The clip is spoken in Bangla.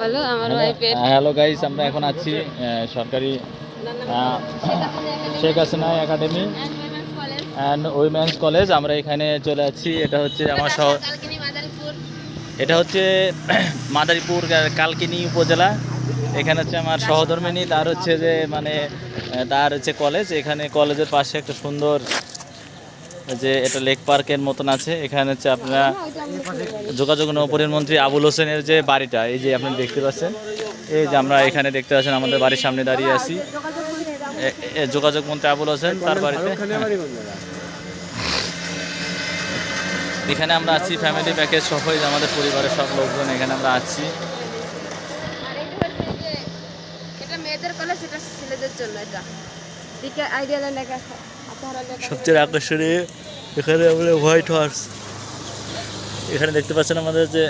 বলো আমার ওয়াইফের। হ্যালো গাইস, আমরা এখন আছি সরকারি Sheikh Hasina academy and women's college. আমরা এখানে চলে যাচ্ছি। এটা হচ্ছে আমার শহর, এটা হচ্ছে মাদারীপুর কালকিনি উপজেলা। এখানে হচ্ছে আমার সহধর্মিনী, তার হচ্ছে যে মানে তার হচ্ছে কলেজ। এখানে কলেজের পাশে একটা সুন্দর যে এটা লেক পার্কের মতন আছে। এখানে হচ্ছে আপনারা যোগাযোগ নৌপরিবহন আবুল হোসেনের যে বাড়িটা, এই যে আপনি দেখতে পাচ্ছেন, এই যে আমরা এখানে দেখতে পাচ্ছেন আমাদের বাড়ির সামনে দাঁড়িয়ে আছি। যোগাযোগ মন্ত্রী আবুল হোসেন, তার বাড়িতে এখানে আমরা আছি ফ্যামিলি প্যাকেজ সহ, আমাদের পরিবারের সব লোকজন এখানে আমরা আছি। এটা মেয়েদের কলেজ, এটা ছেলেদের জন্য। এটা দিকে আইডিয়াল লেখা সবচেয়ে আকর্ষণীয় এখানে আমরা হোয়াইট হর্স, এখানে দেখতে পাচ্ছেন আমাদের যে